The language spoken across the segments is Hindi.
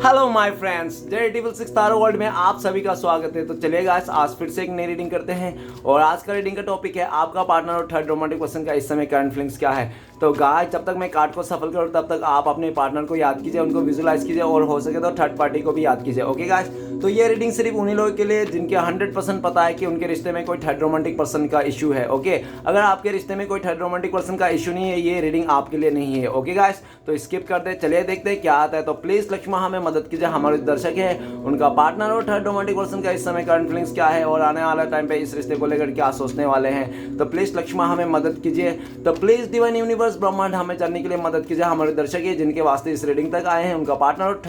Hello my friends, derivative 6 taro world में आप सभी का स्वागत है। तो चलिए गाइस, आज फिर से एक नई रीडिंग करते हैं और आज का रीडिंग का टॉपिक है आपका पार्टनर और थर्ड रोमांटिक पर्सन का इस समय करंट फीलिंग्स क्या है। तो गाइस, जब तक मैं कार्ड को सफल करूँ तब तक आप अपने पार्टनर को याद कीजिए, उनको विजुलाइज कीजिए और हो सके तो थर्ड पार्टी को भी याद कीजिए। ओके गाइस, तो ये रीडिंग सिर्फ उन्हीं लोगों के लिए जिनके 100% पता है कि उनके रिश्ते में कोई थर्ड रोमांटिक पर्सन का इशू है। ओके, अगर आपके रिश्ते में कोई थर्ड रोमांटिक पर्सन का इशू नहीं है, ये रीडिंग आपके लिए नहीं है। ओके गाइस, तो स्किप कर दे, चलिए देखते हैं क्या आता है। तो प्लीज लक्ष्मा हमें मदद कीजिए, हमारे दर्शक है उनका पार्टनर और थर्ड रोमांटिक पर्सन का इस समय करंट फीलिंग्स क्या है और आने वाला टाइम पे इस रिश्ते को लेकर क्या सोचने वाले हैं। तो प्लीज लक्ष्मा हमें मदद कीजिए। तो प्लीज डिवाइन यूनिवर्स ब्रह्मांड हमें जानने के लिए मदद कीजिए। हमारे दर्शक है जिनके वास्ते इस रीडिंग तक आए हैं, उनका पार्टनर और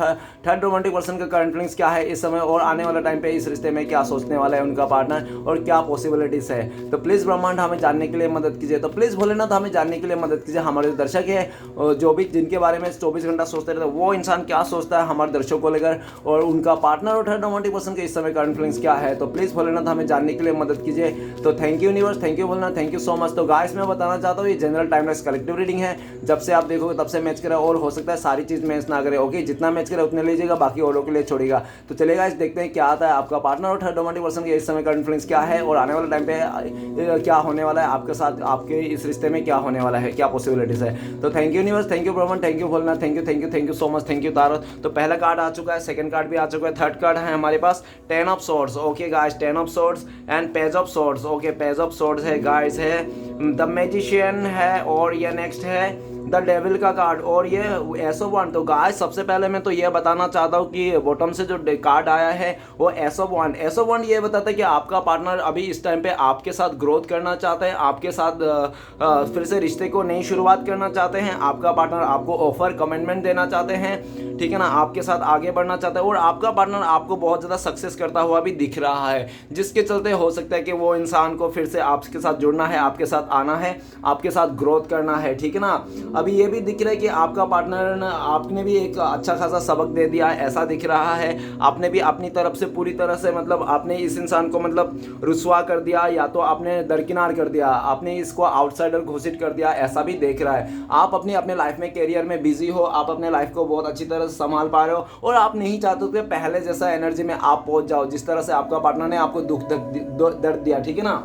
थर्ड रोमांटिक पर्सन का करंट फीलिंग्स क्या है इस समय और आने वाला टाइम पे इस रिश्ते में क्या सोचने वाला है उनका पार्टनर और क्या पॉसिबिलिटीज है। तो प्लीज ब्रह्मांड हमें जानने के लिए मदद कीजिए। तो प्लीज भोलेनाथ हमें जानने के लिए मदद कीजिए। हमारे दर्शक है जो भी जिनके बारे में 24 घंटा सोचते रहते हैं, वो इंसान क्या सोचता है हमारे दर्शकों को लेकर और उनका पार्टनर और थर्ड रोमांटिक पर्सन के इस समय करंट फीलिंग्स क्या है। तो प्लीज भोलेनाथ हमें जानने के लिए मदद कीजिए। तो thank you universe, thank you Bholenath, thank you so much. तो गाइस, मैं बताना चाहता हूँ ये जनरल टाइमलेस कलेक्टिव रीडिंग है। जब से आप देखोगे तब से मैच करे और हो सकता है सारी चीज मैच ना करे। ओके, जितना मैच करे उतने लीजिएगा, बाकी औरों के लिए छोड़ेगा। तो चलेगा, इस देखते हैं क्या आता है। आपका पार्टनर और थर्ड रोमांटिक पर्सन के इस समय करंट फीलिंग्स क्या है और आने वाले टाइम पे क्या होने वाला है आपके साथ, आपके इस रिश्ते में क्या होने वाला है, क्या पॉसिबिलिटीज है। तो thank you universe, thank you ब्रह्मांड, thank you Bholenath, thank you thank you thank you so much, thank you tarot. तो पहला कार्ड आ चुका है, सेकंड कार्ड भी आ चुका है, थर्ड कार्ड है हमारे पास 10 of swords. Okay guys, 10 of swords and page of swords. Okay, page of swords है गाइस, है द मैजिशियन है और ये नेक्स्ट है द डेविल का कार्ड और ये एसो वन। तो गाइस, सबसे पहले मैं तो ये बताना चाहता हूँ कि बॉटम से जो कार्ड आया है वो एसो वन। एसो वन ये बताता है कि आपका पार्टनर अभी इस टाइम पे आपके साथ ग्रोथ करना चाहता है, आपके साथ फिर से रिश्ते को नई शुरुआत करना चाहते हैं। आपका पार्टनर आपको ऑफर कमिटमेंट देना चाहते हैं, ठीक है ना, आपके साथ आगे बढ़ना चाहता है और आपका पार्टनर आपको बहुत ज़्यादा सक्सेस करता हुआ भी दिख रहा है, जिसके चलते हो सकता है कि वो इंसान को फिर से आपके साथ जुड़ना है, आपके साथ आना है, आपके साथ ग्रोथ करना है, ठीक है ना। अभी ये भी दिख रहा है कि आपका पार्टनर, आपने भी एक अच्छा खासा सबक दे दिया है, ऐसा दिख रहा है। आपने भी अपनी तरफ से पूरी तरह से मतलब आपने इस इंसान को मतलब रुसवा कर दिया या तो आपने दरकिनार कर दिया, आपने इसको आउटसाइडर घोषित कर दिया, ऐसा भी देख रहा है। आप अपने लाइफ में कैरियर में बिजी हो, आप अपने लाइफ को बहुत अच्छी तरह से संभाल पा रहे हो और आप नहीं चाहते कि पहले जैसा एनर्जी में आप पहुंच जाओ जिस तरह से आपका पार्टनर ने आपको दुख दर्द दिया, ठीक है ना।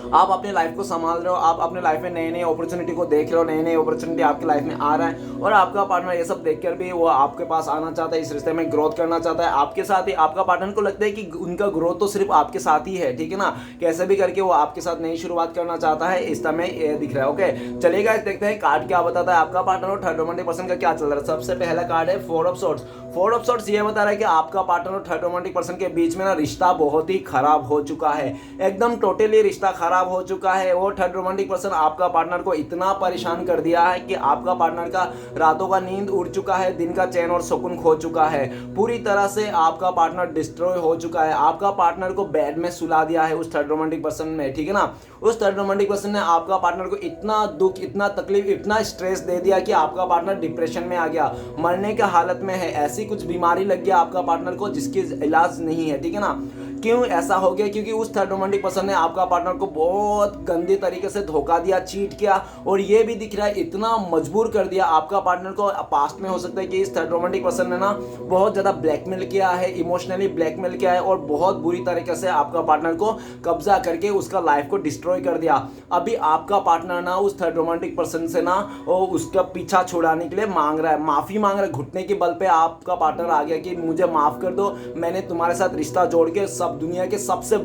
आप अपने लाइफ को संभाल रहे हो, आप अपने लाइफ में नए नए अपॉर्चुनिटी को देख रहे हो, नए नए अपॉर्चुनिटी आपकी लाइफ में आ रहा है और आपका पार्टनर ये सब देखकर भी वो आपके पास आना चाहता है, इस रिश्ते में ग्रोथ करना चाहता है आपके साथ ही। आपका पार्टनर को लगता है कि उनका ग्रोथ तो सिर्फ आपके साथ ही है, ठीक है ना, कैसे भी करके वो आपके साथ नई शुरुआत करना चाहता है, इस समय ये दिख रहा है। ओके, चलिएगा देखते हैं कार्ड क्या बताता है आपका पार्टनर और थर्ड रोमांटिक पर्सन का क्या चल रहा है। सबसे पहला कार्ड है 4 ऑफ सोर्ड्स। 4 ऑफ सोर्ड्स ये बता रहा है कि आपका पार्टनर और थर्ड रोमांटिक पर्सन के बीच में ना रिश्ता बहुत ही खराब हो चुका है, एकदम टोटली रिश्ता खराब हो चुका है। वो थर्ड रोमांटिक पर्सन आपका पार्टनर को इतना परेशान कर दिया है कि आपका पार्टनर का रातों का नींद उड़ चुका है, दिन का चैन और सुकून खो चुका है, पूरी तरह से आपका पार्टनर डिस्ट्रॉय हो चुका है। आपका पार्टनर को बेड में सुला दिया है उस थर्ड रोमांटिक पर्सन ने, ठीक है ना। उस थर्ड रोमांटिक पर्सन ने आपका पार्टनर को इतना दुख, इतना तकलीफ, इतना स्ट्रेस दे दिया कि आपका पार्टनर डिप्रेशन में आ गया, मरने की हालत में है, ऐसी कुछ बीमारी लग गया आपका पार्टनर को जिसकी इलाज नहीं है, ठीक है ना। क्यों ऐसा हो गया? क्योंकि उस थर्ड रोमांटिक पर्सन ने आपका पार्टनर को बहुत गंदे तरीके से धोखा दिया, चीट किया और ये भी दिख रहा है इतना मजबूर कर दिया आपका पार्टनर को। पास्ट में हो सकता है कि इस थर्ड रोमांटिक पर्सन ने ना बहुत ज्यादा ब्लैकमेल किया है, इमोशनली ब्लैकमेल किया है और बहुत बुरी तरीके से आपका पार्टनर को कब्जा करके उसका लाइफ को डिस्ट्रॉय कर दिया। अभी आपका पार्टनर ना उस थर्ड रोमांटिक पर्सन से ना उसका पीछा छुड़ाने के लिए मांग रहा है, माफी मांग रहा है, घुटने के बल पे आपका पार्टनर आ गया कि मुझे माफ कर दो, मैंने तुम्हारे साथ रिश्ता जोड़ के सब दुनिया के सबसे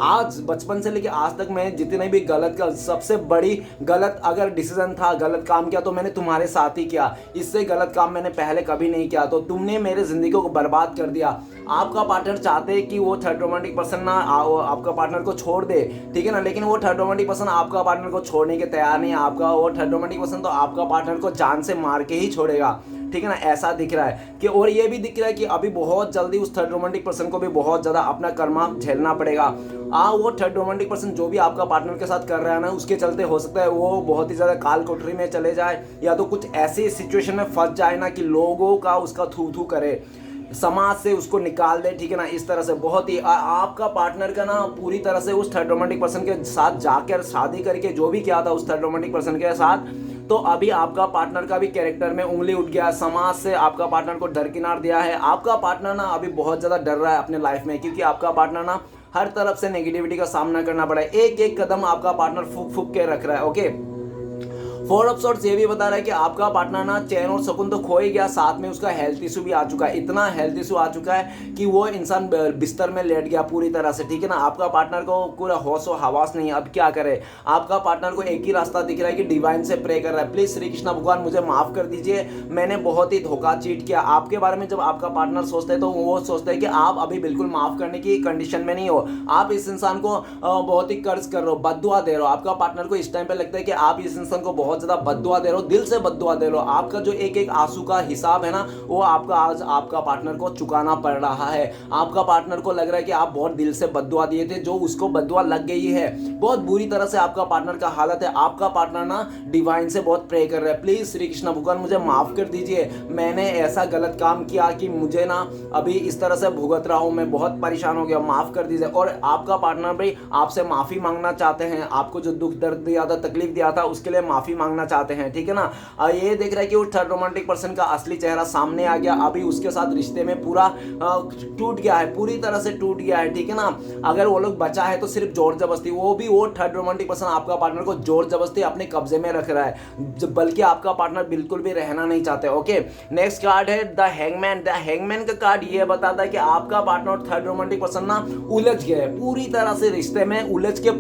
आज बचपन से लेके आज तक मैं जितने भी गलत का सबसे बड़ी गलत अगर डिसीजन था, गलत काम किया तो मैंने तुम्हारे साथ ही किया, इससे गलत काम मैंने पहले कभी नहीं किया, तो तुमने मेरे जिंदगी को बर्बाद कर दिया। आपका पार्टनर चाहते हैं कि वो थर्ड रोमांटिक पर्सन ना आपका पार्टनर को छोड़ दे, ठीक है ना, लेकिन वो थर्ड रोमांटिक पर्सन आपका पार्टनर को छोड़ने के तैयार नहीं है। आपका वो थर्ड रोमांटिक पर्सन तो आपका पार्टनर को जान से मार के ही छोड़ेगा, ठीक है ना, ऐसा दिख रहा है कि। और ये भी दिख रहा है कि अभी बहुत जल्दी उस थर्ड रोमांटिक पर्सन को भी बहुत ज्यादा अपना कर्मा झेलना पड़ेगा। वो थर्ड रोमांटिक पर्सन जो भी आपका पार्टनर के साथ कर रहा है ना, उसके चलते हो सकता है वो बहुत ही ज्यादा काल कोठरी में चले जाए या तो कुछ ऐसी सिचुएशन में फंस जाए ना कि लोगों का उसका थू थू करे, समाज से उसको निकाल दे, ठीक है ना। इस तरह से बहुत ही आपका पार्टनर का ना पूरी तरह से उस थर्ड रोमांटिक पर्सन के साथ जाकर शादी करके जो भी किया था उस थर्ड रोमांटिक पर्सन के साथ तो अभी आपका पार्टनर का भी कैरेक्टर में उंगली उठ गया, समाज से आपका पार्टनर को दरकिनार दिया है। आपका पार्टनर ना अभी बहुत ज़्यादा डर रहा है अपने लाइफ में, क्योंकि आपका पार्टनर ना हर तरफ से नेगेटिविटी का सामना करना पड़ा है। एक एक कदम आपका पार्टनर फूक फूक के रख रहा है। ओके, फोर ऑफ सॉर्ड्स ये भी बता रहा है कि आपका पार्टनर ना चैन और सुकून तो खो ही गया, साथ में उसका हेल्थ इशू भी आ चुका है। इतना हेल्थ इशू आ चुका है कि वो इंसान बिस्तर में लेट गया पूरी तरह से, ठीक है ना। आपका पार्टनर को पूरा होश और हवास नहीं है। अब क्या करे, आपका पार्टनर को एक ही रास्ता दिख रहा है कि डिवाइन से प्रे कर रहा है, प्लीज श्री कृष्ण भगवान मुझे माफ कर दीजिए, मैंने बहुत ही धोखा चीट किया। आपके बारे में जब आपका पार्टनर सोचता है तो वो सोचता है कि आप अभी बिल्कुल माफ करने की कंडीशन में नहीं हो, आप इस इंसान को बहुत ही कर्ज कर रहे हो, बद्दुआ दे रहे हो। आपका पार्टनर को इस टाइम पे लगता है कि आप इस इंसान को बहुत ज्यादा बद्दुआ दे रहे हो, दिल से बद्दुआ दे रहे हो। आपका जो एक एक आंसू का हिसाब है ना, वो आपका आज आपका पार्टनर को चुकाना पड़ रहा है। आपका पार्टनर को लग रहा है कि आप बहुत दिल से बद्दुआ दिए थे, जो उसको बद्दुआ लग गई है। बहुत बुरी तरह से आपका पार्टनर का हालत है। आपका पार्टनर ना डिवाइन से बहुत प्रे कर रहा है, प्लीज श्री कृष्ण भगवान मुझे माफ कर दीजिए, मैंने ऐसा गलत काम किया कि मुझे ना अभी इस तरह से भुगत रहा हूं, मैं बहुत परेशान हो गया, माफ कर दीजिए। और आपका पार्टनर भी आपसे माफी मांगना चाहते हैं, आपको जो दुख दर्द दिया था, तकलीफ दिया था, उसके लिए माफी मांगना चाहते हैं, ठीक है ना। ये देख रहा है कि वो थर्ड रोमांटिक पर्सन का असली चेहरा सामने आ गया। अभी उसके साथ रिश्ते में पूरा टूट गया है, पूरी तरह से टूट गया है, ठीक है ना। अगर वो लोग बचा है तो सिर्फ जोर जबरदस्ती, वो थर्ड रोमांटिक पर्सन आपका पार्टनर को जोर जबरदस्ती अपने कब्जे में रख रहा है, बल्कि आपका पार्टनर बिल्कुल भी रहना नहीं चाहते। ओके, नेक्स्ट कार्ड है द हैंगमैन। द हैंगमैन का कार्ड ये बताता है कि आपका पार्टनर और थर्ड रोमांटिक पर्सन ना उलझ गए, पूरी तरह से रिश्ते में उलझ के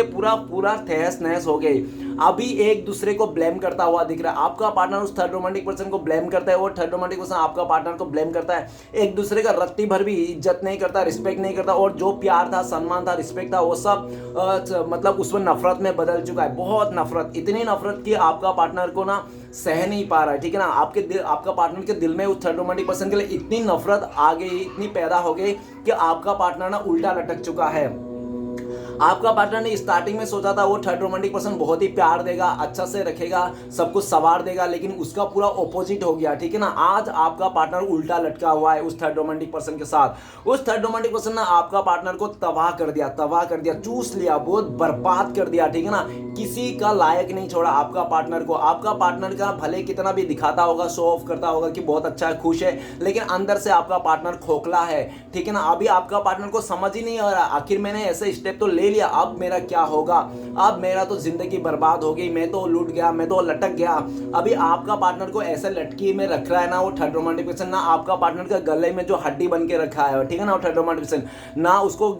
पूरा तहस नहस हो गई। अभी एक दूसरे को ब्लेम करता हुआ दिख रहा है। आपका पार्टनर उस थर्ड रोमांटिक पर्सन को ब्लेम करता है और थर्ड रोमांटिक पर्सन आपका पार्टनर को ब्लेम करता है। एक दूसरे का रत्ती भर भी इज्जत नहीं करता, रिस्पेक्ट नहीं करता, और जो प्यार था, सम्मान था, रिस्पेक्ट था, वो सब मतलब उसमें नफरत में बदल चुका है। बहुत नफरत, इतनी नफरत कि आपका पार्टनर को ना सह नहीं पा रहा है, ठीक है ना। आपका पार्टनर के दिल में उस थर्ड रोमांटिक पर्सन के लिए इतनी नफरत आ गई, इतनी पैदा हो गई कि आपका पार्टनर ना उल्टा लटक चुका है। आपका पार्टनर ने स्टार्टिंग में सोचा था वो थर्ड रोमांटिक पर्सन बहुत ही प्यार देगा, अच्छा से रखेगा, सब कुछ संवार देगा, लेकिन उसका पूरा ऑपोजिट हो गया, ठीक है ना। आज आपका पार्टनर उल्टा लटका हुआ है उस थर्ड रोमांटिक पर्सन के साथ। उस थर्ड रोमांटिक पर्सन ने आपका पार्टनर को तबाह कर दिया, चूस लिया, बहुत बर्बाद कर दिया, ठीक है ना। किसी का लायक नहीं छोड़ा आपका पार्टनर को। आपका पार्टनर का भले कितना भी दिखाता होगा, शो ऑफ करता होगा कि बहुत अच्छा है, खुश है, लेकिन अंदर से आपका पार्टनर खोखला है, ठीक है ना। अभी आपका पार्टनर को समझ ही नहीं आ रहा, आखिर मैंने ऐसे स्टेप तो ले लिया, अब मेरा क्या होगा, अब मेरा तो जिंदगी बर्बाद हो गई, मैं तो लूट गया, मैं तो लटक गया। अभी आपका पार्टनर को ऐसे लटकी में रख रहा है ना वो थर्ड रोमांटिक पर्सन, ना आपका पार्टनर का गले में जो हड्डी बन के रखा है, ठीक है ना, वो थर्ड रोमांटिक पर्सन, ना उसको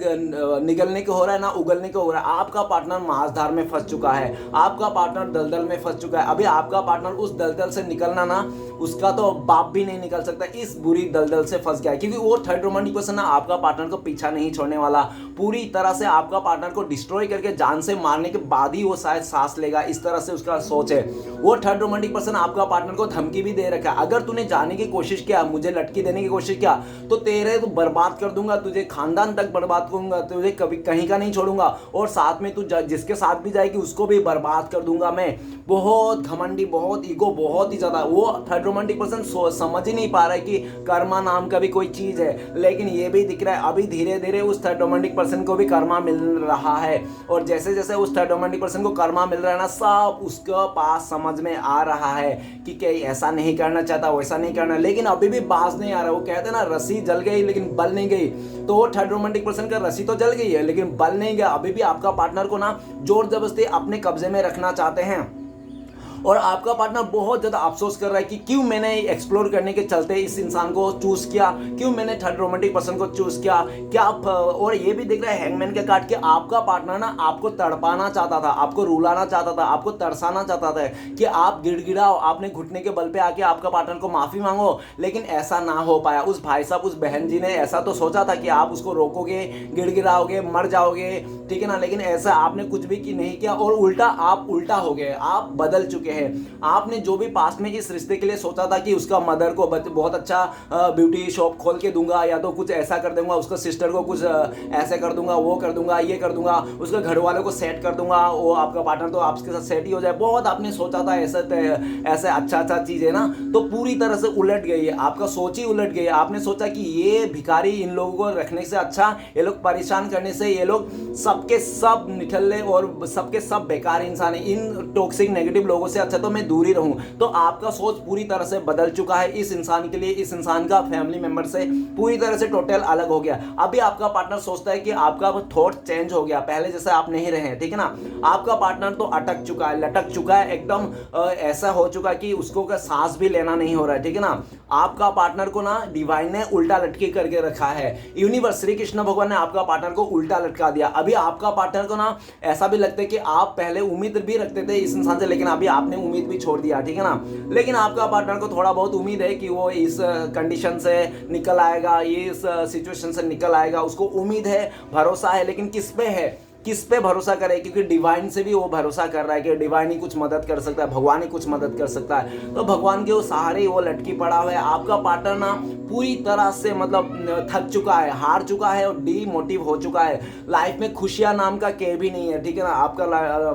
निगलने को हो रहा है, ना उगलने को हो रहा है। आपका पार्टनर मांसधार में फंस चुका है, आपका पार्टनर दलदल में फंस चुका है। अभी आपका पार्टनर उस दलदल से निकलना ना, उसका तो बाप भी नहीं निकल सकता, इस बुरी दलदल से फंस गया है। क्योंकि वो थर्ड रोमांटिक पर्सन ना आपका पार्टनर को पीछा नहीं छोड़ने वाला, पूरी तरह से आपका पार्टनर को डिस्ट्रॉय करके जान से मारने के बाद ही वो शायद सांस लेगा, इस तरह से उसका सोच है। वो थर्ड रोमांटिक पर्सन आपका पार्टनर को धमकी भी दे रखा है, अगर तूने जाने की कोशिश किया, मुझे लटकी देने की कोशिश किया, तो तेरे तो बर्बाद कर दूंगा, तुझे खानदान तक बर्बाद करूंगा, तुझे कभी कहीं का नहीं छोड़ूंगा, और साथ में तू जिसके साथ भी जाएगी उसको भी बर्बाद कर दूंगा मैं। बहुत घमंडी, बहुत ईगो, बहुत ही ज्यादा। वो थर्ड रोमांटिक पर्सन समझ ही नहीं पा रहा है कि कर्मा नाम का भी कोई चीज है, लेकिन ये भी दिख रहा है अभी धीरे धीरे उस थर्ड रोमांटिक पर्सन को भी कर्मा मिल रहा है। और जैसे जैसे उस थर्ड रोमांटिक पर्सन को कर्मा मिल रहा है ना, सब उसके पास समझ में आ रहा है कि क्या ऐसा नहीं करना चाहता, वैसा नहीं करना, लेकिन अभी भी बाज नहीं आ रहा। वो कहते हैं ना, रस्सी जल गई लेकिन बल नहीं गई, तो वो थर्ड रोमांटिक पर्सन का रस्सी तो जल गई है लेकिन बल नहीं गया। अभी भी आपका पार्टनर को ना जोर जबरदस्ती अपने कब्जे में रखना चाहते हैं, और आपका पार्टनर बहुत ज़्यादा अफसोस कर रहा है कि क्यों मैंने एक्सप्लोर करने के चलते इस इंसान को चूज किया, क्यों मैंने थर्ड रोमांटिक पर्सन को चूज किया, क्या और ये भी दिख रहा है हैंगमैन के कार्ड के आपका पार्टनर ना आपको तड़पाना चाहता था, आपको रुलाना चाहता था, आपको तरसाना चाहता था कि आप गिड़गिड़ाओ, आपने घुटने के बल पे आके आपका पार्टनर को माफ़ी मांगो, लेकिन ऐसा ना हो पाया। उस भाई साहब, उस बहन जी ने ऐसा तो सोचा था कि आप उसको रोकोगे, गिड़गिड़ाओगे, मर जाओगे, ठीक है ना, लेकिन ऐसा आपने कुछ भी नहीं किया, और उल्टा आप उल्टा हो गए, आप बदल चुके हैं। आपने जो भी पास्ट में इस रिश्ते के लिए सोचा था कि उसका मदर को बहुत अच्छा ब्यूटी शॉप खोल के दूंगा, या तो कुछ ऐसा कर दूंगा, उसका सिस्टर को कुछ ऐसे कर दूंगा, वो कर दूंगा, ये कर दूंगा, उसके घर वालों को सेट कर दूंगा, वो आपका पार्टनर तो आपके साथ सेट ही हो जाए, बहुत आपने सोचा था ऐसा ऐसे अच्छा चीज है ना, तो पूरी तरह से उलट गई है, आपका सोच ही उलट गई है। आपने सोचा कि ये भिखारी, इन लोगों को रखने से अच्छा, ये लोग परेशान करने से, ये लोग सबके सब निठल्ले और सबके सब बेकार इंसान है, इन टॉक्सिक नेगेटिव लोगों से इससे अच्छा तो मैं दूर ही रहूं। तो आपका सोच पूरी तरह से बदल चुका है इस इंसान के लिए, इस इंसान का फैमिली मेंबर से पूरी तरह से टोटल अलग हो गया। अभी आपका पार्टनर सोचता है कि आपका थॉट चेंज हो गया, पहले जैसे आप नहीं रहे, ठीक है ना। आपका पार्टनर तो अटक चुका है, लटक चुका है, एकदम ऐसा हो चुका है कि उसको का सांस भी लेना नहीं हो रहा है, ठीक है ना। आपका पार्टनर को ना डिवाइन ने उल्टा लटकी करके रखा है, यूनिवर्स श्री कृष्ण भगवान ने आपका पार्टनर को उल्टा लटका दिया। अभी आपका पार्टनर को ना ऐसा भी लगता है कि आप पहले उम्मीद भी रखते थे इस इंसान से, लेकिन अभी आपने उम्मीद भी छोड़ दिया, ठीक है ना। लेकिन आपका पार्टनर को थोड़ा बहुत उम्मीद है कि वो इस कंडीशन से निकल आएगा, इस सिचुएशन से निकल आएगा, उसको उम्मीद है, भरोसा है। लेकिन किस पे है, किस पे भरोसा करे, क्योंकि डिवाइन से भी वो भरोसा कर रहा है कि डिवाइन ही कुछ मदद कर सकता है, भगवान ही कुछ मदद कर सकता है। तो भगवान के वो सहारे ही वो लटकी पड़ा हुआ है। आपका पार्टनर ना पूरी तरह से मतलब थक चुका है, हार चुका है और डीमोटिव हो चुका है। लाइफ में खुशियां नाम का के भी नहीं है, ठीक है ना। आपका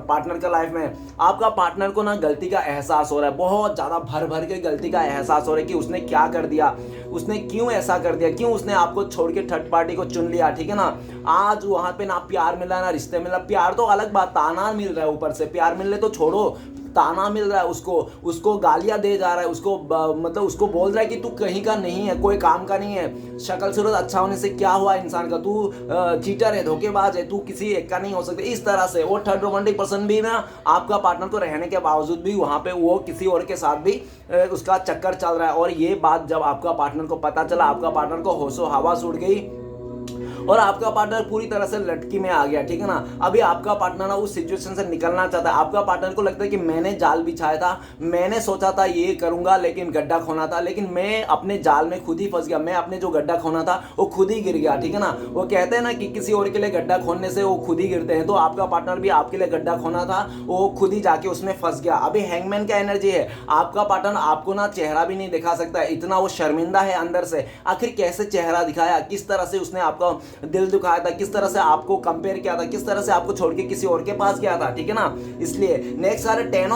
पार्टनर का लाइफ में आपका पार्टनर को ना गलती का एहसास हो रहा है, बहुत ज्यादा भर भर के गलती का एहसास हो रहा है कि उसने क्या कर दिया, उसने क्यों ऐसा कर दिया, क्यों उसने आपको छोड़ के थर्ड पार्टी को चुन लिया, ठीक है ना। आज वहां पे ना प्यार मिला ना रिश्ते मिला, प्यार तो अलग बात, ताना मिल रहा है ऊपर से, प्यार मिलने तो छोड़ो, ताना मिल रहा है उसको गालियां दे जा रहा है, उसको मतलब उसको बोल रहा है कि तू कहीं का नहीं है, कोई काम का नहीं है, शक्ल सूरत अच्छा होने से क्या हुआ इंसान का, तू चीटर है, धोखेबाज है, तू किसी एक का नहीं हो सकता, इस तरह से। वो थर्ड रोमांटिक पर्सन भी ना आपका पार्टनर को रहने के बावजूद भी वहां पे वो किसी और के साथ भी उसका चक्कर चल रहा है। और ये बात जब आपका पार्टनर को पता चला, आपका पार्टनर को होशो हवास उड़ गई और आपका पार्टनर पूरी तरह से लटकी में आ गया, ठीक है ना। अभी आपका पार्टनर ना उस सिचुएशन से निकलना चाहता है। आपका पार्टनर को लगता है कि मैंने जाल बिछाया था, मैंने सोचा था ये करूंगा, लेकिन गड्ढा खोना था, लेकिन मैं अपने जाल में खुद ही फंस गया, मैं अपने जो गड्ढा खोना था वो खुद ही गिर गया, ठीक है ना। वो कहते हैं ना कि किसी और के लिए गड्ढा खोदने से वो खुद ही गिरते हैं, तो आपका पार्टनर भी आपके लिए गड्ढा खोना था, वो खुद ही जाके उसमें फंस गया। अभी हैंगमैन का एनर्जी है, आपका पार्टनर आपको ना चेहरा भी नहीं दिखा सकता, इतना वो शर्मिंदा है अंदर से। आखिर कैसे चेहरा दिखाया, किस तरह से उसने आपका दिल दुखाया था, किस तरह से आपको कंपेयर किया था, किस तरह से आपको छोड़ के किसी और के पास गया था, ठीक है ना। इसलिए नेक्स्ट आ रहा है टेन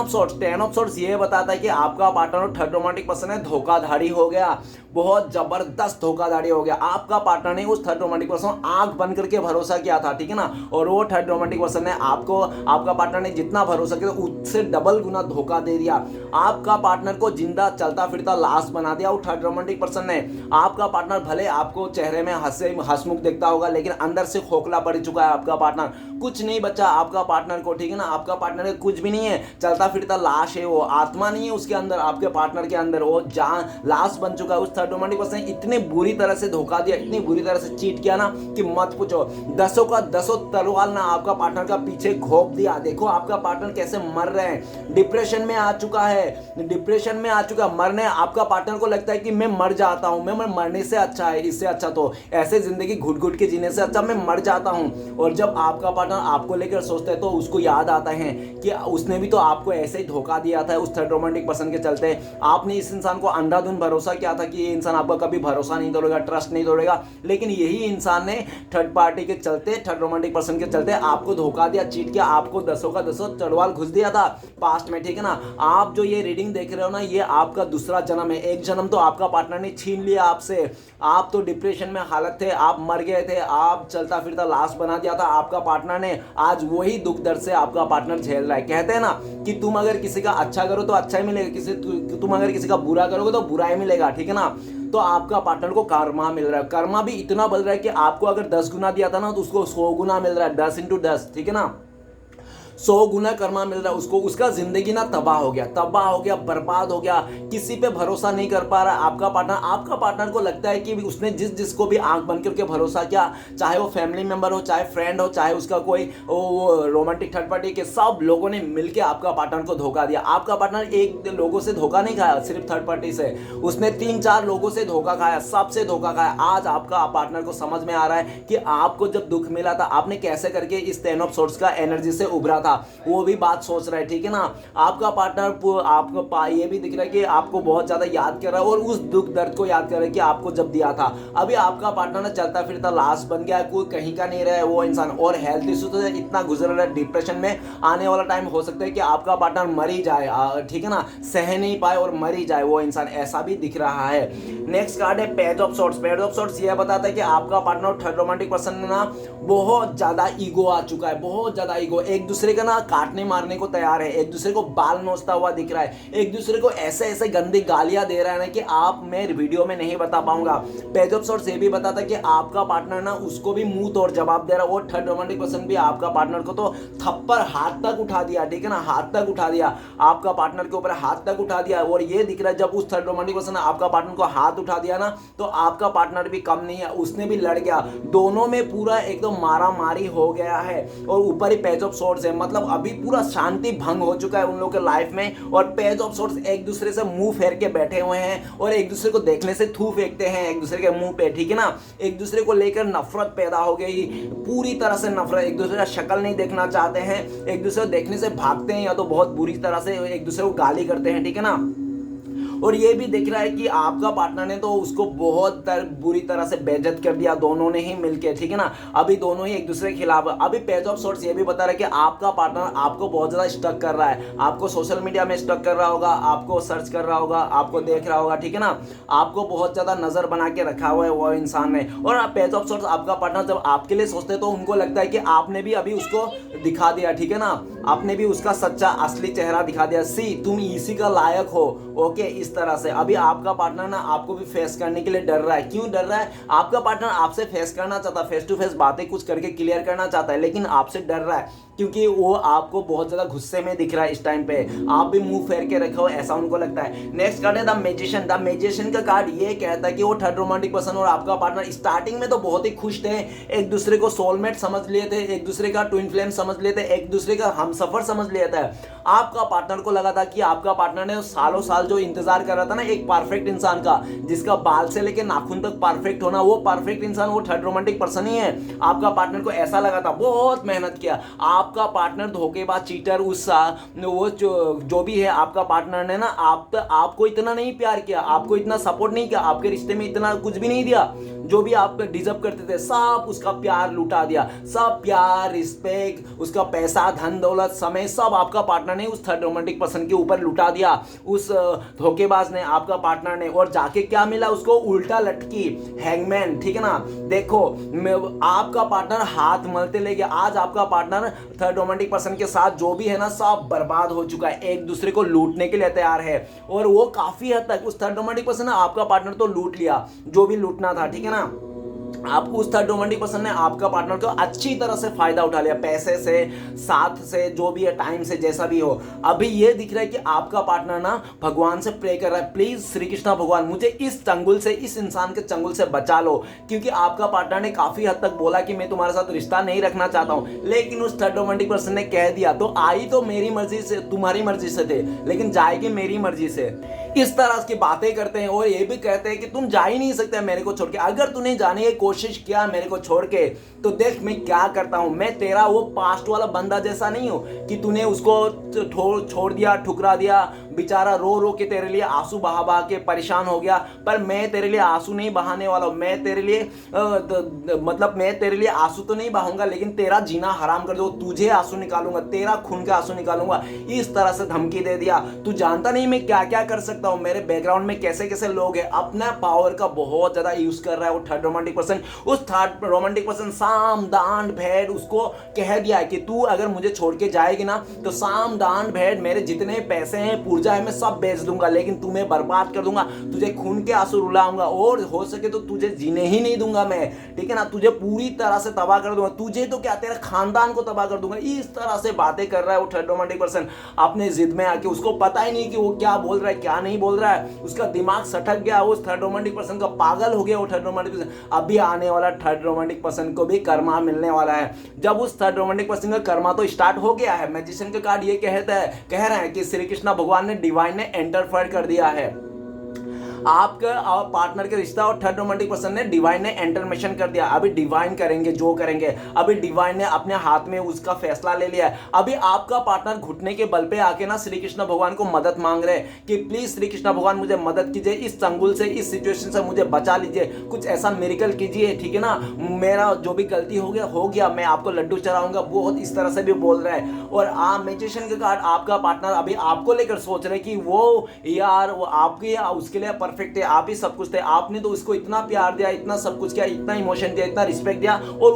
ऑफ सॉर्ड्स ये बताता है कि आपका पार्टनर थर्ड रोमांटिक पर्सन है, धोखाधड़ी हो गया, बहुत जबरदस्त धोखाधड़ी हो गया। आपका पार्टनर ने उस थर्ड रोमांटिक पर्सन आंख बंद करके भरोसा किया था, ठीक है ना, और वो थर्ड रोमांटिक पर्सन ने आपको, आपका पार्टनर ने जितना भरोसा किया उससे डबल गुना धोखा दे दिया। आपका पार्टनर को जिंदा चलता फिरता लाश बना दिया वो थर्ड रोमांटिक पर्सन ने। आपका पार्टनर भले आपको चेहरे में हंसमुख दिखता होगा, लेकिन अंदर से खोखला पड़ चुका है आपका पार्टनर, कुछ नहीं बचा आपका पार्टनर को, ठीक है ना। आपका पार्टनर कुछ भी नहीं है, चलता फिरता लाश है, वो आत्मा नहीं है उसके अंदर, आपके पार्टनर के अंदर वो जान लाश बन चुका है। उस थर्ड रोमांटिक पर्सन ने इतने बुरी तरह से धोखा दिया, इतनी बुरी तरह से चीट किया ना कि मत पूछो। दसों का दसों तलवार ना आपका पार्टनर का पीछे घोप दिया। देखो आपका पार्टनर कैसे मर रहे हैं, डिप्रेशन में आ चुका है, डिप्रेशन में आ चुका मरने। आपका पार्टनर को लगता है कि मैं मर जाता हूं, मैं मरने से अच्छा है, इससे अच्छा तो ऐसे जिंदगी घुट घुट के जीने से अच्छा मैं मर जाता हूं। और जब आपका पार्टनर आपको लेकर सोचता है तो उसको याद आता है कि उसने भी तो आपको ऐसे ही धोखा दिया था उस थर्ड रोमांटिक पर्सन के चलते। आपने इस इंसान को अंधाधुंध भरोसा किया था कि ये इंसान आपका कभी भरोसा नहीं तोड़ेगा, ट्रस्ट नहीं तोड़ेगा, लेकिन यही इंसान ने थर्ड पार्टी के चलते, थर्ड रोमांटिक पर्सन के चलते आपको धोखा दिया, चीट किया, आपको दसों का दसों तलवार घुस दिया था पास्ट में, ठीक है ना। आप जो ये रीडिंग देख रहे हो ना, ये आपका दूसरा जन्म है। एक जन्म तो आपका पार्टनर ने छीन लिया आपसे, आप तो डिप्रेशन में हालत थे, आप मर गए थे, आप चलता फिरता लाश बना दिया था आपका पार्टनर ने। आज वही दुख दर्द से आपका पार्टनर झेल रहा है। कहते हैं ना कि तुम अगर किसी का अच्छा करो तो अच्छा ही मिलेगा, तुम अगर किसी का बुरा करोगे तो बुरा ही मिलेगा, ठीक है ना। तो आपका पार्टनर को कर्मा मिल रहा है, कर्मा भी इतना बदल रहा है कि आपको अगर 10 गुना दिया था ना तो उसको 100 गुना मिल रहा है, 10 into 10, ठीक है ना। 100 गुना कर्मा मिल रहा है उसको। उसका जिंदगी ना तबाह हो गया, बर्बाद हो गया, किसी पे भरोसा नहीं कर पा रहा आपका पार्टनर को लगता है कि उसने जिसको भी आंख बंद करके भरोसा किया, चाहे वो फैमिली मेंबर हो, चाहे फ्रेंड हो, चाहे उसका कोई रोमांटिक थर्ड पार्टी के, सब लोगों ने मिलकर आपका पार्टनर को धोखा दिया। आपका पार्टनर एक लोगों से धोखा नहीं खाया, सिर्फ थर्ड पार्टी से, उसने 3-4 लोगों से धोखा खाया, सबसे धोखा खाया। आज आपका पार्टनर को समझ में आ रहा है कि आपको जब दुख मिला था आपने कैसे करके इस 10 of swords का एनर्जी से उभरा था, वो भी बात सोच रहा है, ठीक है ना। आपका पार्टनर आपको ये भी दिख रहा है कि आपको बहुत ज्यादा याद कर रहा है और उस दुख दर्द को याद कर रहा है कि आपको जब दिया था। अभी आपका पार्टनर चलता फिरता लाश बन गया, कोई कहीं का नहीं रहा है वो इंसान, और हेल्थ इशू तो इतना गुजर रहा है, डिप्रेशन में आने वाला टाइम हो सकता है कि आपका पार्टनर मर ही जाए, ठीक है ना, सह नहीं पाए और मर ही जाए वो इंसान, ऐसा भी दिख रहा है। नेक्स्ट कार्ड है पेज ऑफ सॉर्ड्स। यह बताता है कि आपका पार्टनर थर्ड रोमांटिक पर्सन ना बहुत ज्यादा ईगो आ चुका है, बहुत ज्यादा ईगो, एक दूसरे का ना काटने मारने को तैयार है, एक दूसरे को बाल नोचता हुआ दिख रहा है, एक दूसरे को ऐसे ऐसे गंदी गालियां दे रहा है ना कि आप मैं वीडियो में नहीं बता पाऊंगा। पेज ऑफ शॉर्ट्स ये भी बताता कि आपका पार्टनर ना उसको भी मुंह तोड़ जवाब दे रहा है। वो थर्ड रोमांटिक पर्सन भी आपका पार्टनर को तो थप्पड़ हाथ तक उठा दिया, ठीक है ना, हाथ तक उठा दिया, आपका पार्टनर के ऊपर हाथ तक उठा दिया। और ये दिख रहा है जब उस थर्ड रोमांटिक पर्सन ने आपका पार्टनर को हाथ उठा दिया ना, तो आपका पार्टनर भी कम नहीं है, उसने भी लड़ गया, दोनों में पूरा एकदम मारा मारी हो गया है। और ऊपर ही पेज ऑफ शॉर्ट्स है, मतलब अभी पूरा शांति भंग हो चुका है उन लोगों के लाइफ में। और पेज ऑफ शॉर्ट्स एक दूसरे से मुंह फेर के बैठे हुए हैं और एक दूसरे को देखने से थू फेंकते हैं एक दूसरे के मुंह पे, ठीक है ना। एक दूसरे को लेकर नफरत पैदा हो गई, पूरी तरह से नफरत, एक दूसरे का शक्ल नहीं देखना चाहते हैं, एक दूसरे को देखने से भागते हैं या तो बहुत बुरी तरह से एक दूसरे को गाली करते हैं, ठीक है ना। और ये भी दिख रहा है कि आपका पार्टनर ने तो उसको बहुत बुरी तरह से बेइज्जत कर दिया, दोनों ने ही मिलके, ठीक है ना। अभी दोनों ही एक दूसरे के खिलाफ। अभी पेज ऑफ शॉर्ट्स ये भी बता रहा है कि आपका पार्टनर आपको बहुत ज्यादा स्टक कर रहा है, आपको सोशल मीडिया में स्टक कर रहा होगा, आपको सर्च कर रहा होगा, आपको देख रहा होगा, ठीक है ना, आपको बहुत ज्यादा नजर बना के रखा हुआ है वो इंसान ने। और पेज ऑफ शॉर्ट्स आपका पार्टनर जब आपके लिए सोचते हैं तो उनको लगता है कि आपने भी अभी उसको दिखा दिया, ठीक है ना, आपने भी उसका सच्चा असली चेहरा दिखा दिया, सी तुम इसी का लायक हो, ओके, इस तरह से। अभी आपका पार्टनर ना आपको भी फेस करने के लिए डर रहा है। क्यों डर रहा है? आपका पार्टनर आपसे फेस करना चाहता है, फेस टू फेस बातें कुछ करके क्लियर करना चाहता है, लेकिन आपसे डर रहा है क्योंकि वो आपको बहुत ज्यादा गुस्से में दिख रहा है इस टाइम पे, आप भी मुंह फेर के रखे हो, ऐसा उनको लगता है। नेक्स्ट कार्ड है द मैजिशियन। द मैजिशियन का कार्ड ये कहता है कि वो थर्ड रोमांटिक पर्सन और आपका पार्टनर स्टार्टिंग में तो बहुत ही खुश थे, एक दूसरे को सोलमेट समझ लिए थे, एक दूसरे का ट्विन फ्लेम समझ लिए थे, एक दूसरे का हमसफर समझ लिया था। आपका पार्टनर को लगा था कि आपका पार्टनर ने सालों साल जो इंतजार कर रहा था ना एक परफेक्ट इंसान का, जिसका बाल से लेके नाखून तक परफेक्ट होना, वो परफेक्ट इंसान वो थर्ड रोमांटिक पर्सन ही है। आपका पार्टनर को ऐसा लगा था, बहुत मेहनत किया। आपका पार्टनर धोखेबाज, चीटर, वो जो भी है, आपका पार्टनर ने ना आपको इतना नहीं प्यार किया, आपको इतना सपोर्ट नहीं किया, आपके रिश्ते में इतना कुछ भी नहीं दिया जो भी आप डिजर्व करते थे, सब उसका प्यार लुटा दिया, सब प्यार, रिस्पेक्ट, उसका पैसा, धन दौलत, समय, सब आपका पार्टनर ने उस थर्ड रोमांटिक पर्सन के ऊपर लुटा दिया, उस धोखेबाज ने, आपका पार्टनर ने। और जाके क्या मिला उसको? उल्टा लटकी, हैंगमैन, ठीक है ना। देखो आपका पार्टनर हाथ मलते ले गया। आज आपका पार्टनर थर्ड रोमांटिक पर्सन के साथ जो भी है ना सब बर्बाद हो चुका है, एक दूसरे को लूटने के लिए तैयार है। और वो काफी हद तक उस थर्ड रोमांटिक पर्सन ने आपका पार्टनर तो लूट लिया जो भी लूटना था, ठीक है ना। आप उस थर्ड रोमांटिक पर्सन ने आपका पार्टनर को अच्छी तरह से फायदा उठा लिया, पैसे से, साथ से, जो भी है, टाइम से, जैसा भी हो। अभी ये दिख रहा है कि आपका पार्टनर ना भगवान से प्रे कर रहा है, प्लीज श्री कृष्णा भगवान मुझे इस चंगुल से, इस इंसान के चंगुल से बचा लो। क्योंकि आपका पार्टनर ने काफी हद तक बोला कि मैं तुम्हारे साथ रिश्ता नहीं रखना चाहता हूं, लेकिन उस थर्ड रोमांटिक पर्सन ने कह दिया तो आई तो मेरी मर्जी से, तुम्हारी मर्जी से थे, लेकिन जाएगी मेरी मर्जी से। इस तरह की बातें करते हैं और ये भी कहते हैं कि तुम जा ही नहीं सकते मेरे को छोड़ के, अगर तूने जाने की कोशिश किया मेरे को छोड़ के तो देख मैं क्या करता हूं। मैं तेरा वो पास्ट वाला बंदा जैसा नहीं हूं कि तूने उसको छोड़ दिया, ठुकरा दिया, बेचारा रो रो के तेरे लिए आंसू बहा बहा के परेशान हो गया। पर मैं तेरे लिए आंसू नहीं बहाने वाला हूं, मैं तेरे लिए मतलब मैं तेरे लिए आंसू तो नहीं बहाऊंगा, लेकिन तेरा जीना हराम कर दो, तुझे आंसू निकालूंगा, तेरा खून के आंसू निकालूंगा। इस तरह से धमकी दे दिया। तू जानता नहीं मैं क्या क्या कर सकता हूं, मेरे बैकग्राउंड में कैसे कैसे लोग हैं। अपना पावर का बहुत ज्यादा यूज कर रहा है वो थर्ड रोमांटिक पर्सन। उस थर्ड रोमांटिक पर्सन साम दान भेंट उसको कह दिया कि तू अगर मुझे छोड़ के जाएगी ना तो साम दान भेंट, मेरे जितने पैसे हैं, पूर्जा है, मैं सब बेच दूंगा, लेकिन तुम्हें बर्बाद कर दूंगा, तुझे खून के आंसू रुलाऊंगा और हो सके तो तुझे जीने ही नहीं दूंगा मैं, ठीक है ना। तुझे पूरी तरह से तबाह कर दूंगा, तुझे तो क्या तेरे खानदान को तबाह कर दूंगा। इस तरह से बातें कर रहा है वो थर्ड रोमांटिक पर्सन अपने जिद में आके। उसको पता ही नहीं कि वो क्या बोल रहा है क्या नहीं बोल रहा है, उसका दिमाग सटक गया, उस थर्ड रोमांटिक पर्सन का पागल हो गया वो थर्ड रोमांटिक पर्सन। अभी आने वाला थर्ड रोमांटिक पर्सन को भी कर्मा मिलने वाला है। जब उस थर्ड रोमांटिक पर्सन का कर्मा तो स्टार्ट हो गया है, मैजिशियन का कार्ड ये कह रहा है कि श्री कृष्ण भगवान ने, डिवाइन ने एंटरफेयर कर दिया है आपका और पार्टनर के रिश्ता, और थर्ड रोमांटिक पर्सन ने, डिवाइन ने इंटरमेशन कर दिया। अभी डिवाइन करेंगे जो करेंगे, अभी डिवाइन ने अपने हाथ में उसका फैसला ले लिया है। अभी आपका पार्टनर घुटने के बल पे आके ना श्री कृष्ण भगवान को मदद मांग रहे हैं कि प्लीज श्री कृष्ण भगवान मुझे मदद कीजिए, इस चंगुल से, इस सिचुएशन से मुझे बचा लीजिए, कुछ ऐसा मिरेकल कीजिए, ठीक है ना। मेरा जो भी गलती हो गया, मैं आपको लड्डू चढ़ाऊंगा, बहुत इस तरह से भी बोल रहा है। और मैजिशियन के कार्ड, आपका पार्टनर अभी आपको लेकर सोच रहे कि वो यार वो आपके उसके लिए परफेक्ट थे, आप ही सब कुछ थे, आपने तो उसको इतना प्यार दिया, इतना सब कुछ किया, इतना इमोशन दिया, इतना रिस्पेक्ट दिया, और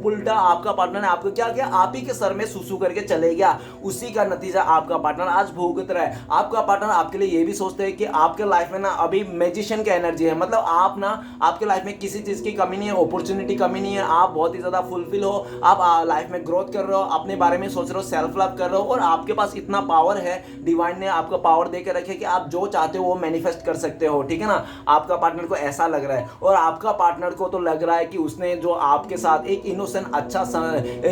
उल्टा आपका पार्टनर ने आपको क्या किया, आप ही के सर में सुसु करके चले गया। उसी का नतीजा आपका पार्टनर आज भुगत रहा है। आपका पार्टनर आपके लिए ये भी सोचते हैं कि आपके लाइफ में ना अभी मैजिशियन का एनर्जी है, मतलब आप ना आपके लाइफ में किसी चीज की कमी नहीं है, अपॉर्चुनिटी कमी नहीं है, आप बहुत ही ज्यादा फुलफिल हो, आप लाइफ में ग्रोथ कर रहे हो, अपने बारे में सोच रहे हो, सेल्फ लव कर रहे हो, और आपके पास इतना पावर है, डिवाइन ने आपको पावर देकर रखे कि आप जो चाहते हो वो मैनिफेस्ट कर सकते हो, ठीक है ना। आपका पार्टनर को ऐसा लग रहा है, और आपका पार्टनर को तो लग रहा है कि उसने जो आपके साथ एक इनोसेंट अच्छा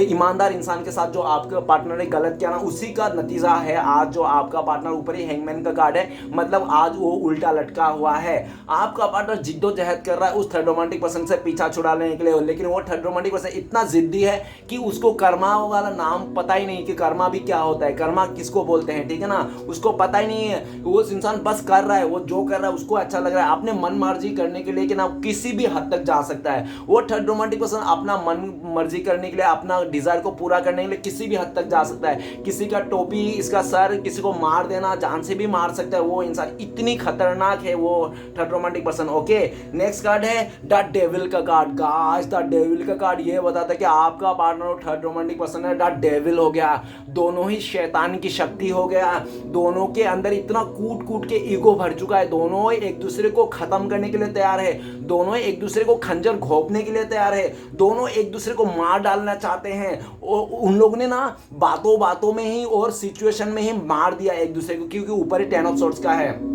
ईमानदार इंसान के साथ जो आपके पार्टनर ने गलत किया ना, उसी का नतीजा है आज जो आपका पार्टनर ऊपर ही हैंगमैन का कार्ड है, मतलब आज वो उल्टा लटका हुआ है। आपका पार्टनर जिद्दोजहद कर रहा है उस थर्ड रोमांटिक पर्सन से पीछा छुड़ा लेने के लिए, लेकिन वो थर्ड रोमांटिक पर्सन इतना जिद्दी है कि उसको कर्मा वाला नाम पता ही नहीं कि कर्मा भी क्या होता है, कर्मा किसको बोलते हैं, ठीक है ना, उसको पता ही नहीं है। वो इंसान बस कर रहा है, वो जो कर रहा है उसको अच्छा लग रहा है, अपने मन मर्जी करने के लिए कि ना किसी भी हद तक जा सकता है। वो थर्ड रोमांटिक पर्सन अपना मन मर्जी करने के लिए, अपना डिजायर को पूरा करने के लिए किसी भी हद तक जा सकता है। किसी का टोपी, इसका सर, किसी को मार देना, जान से भी मार सकता है वो इंसान, इतनी खतरनाक है वो third romantic person. Okay, next card है द डेविल का कार्ड। गाइस, द डेविल का कार्ड ये बताता है कि आपका पार्टनर और थर्ड रोमांटिक पर्सन है द डेविल हो गया, दोनों ही शैतान की शक्ति हो गया, दोनों के अंदर इतना कूट कूट के ईगो भर चुका है, दोनों एक दूसरे को खत्म करने के लिए तैयार है, दोनों एक दूसरे को खंजर घोंपने के लिए तैयार है, दोनों एक दूसरे को मार डालना चाहते हैं। उन लोगों ने ना बातों बातों में ही और सिचुएशन में ही मार दिया एक दूसरे को, क्योंकि ऊपर ही 10 ऑफ सोर्ड्स का है।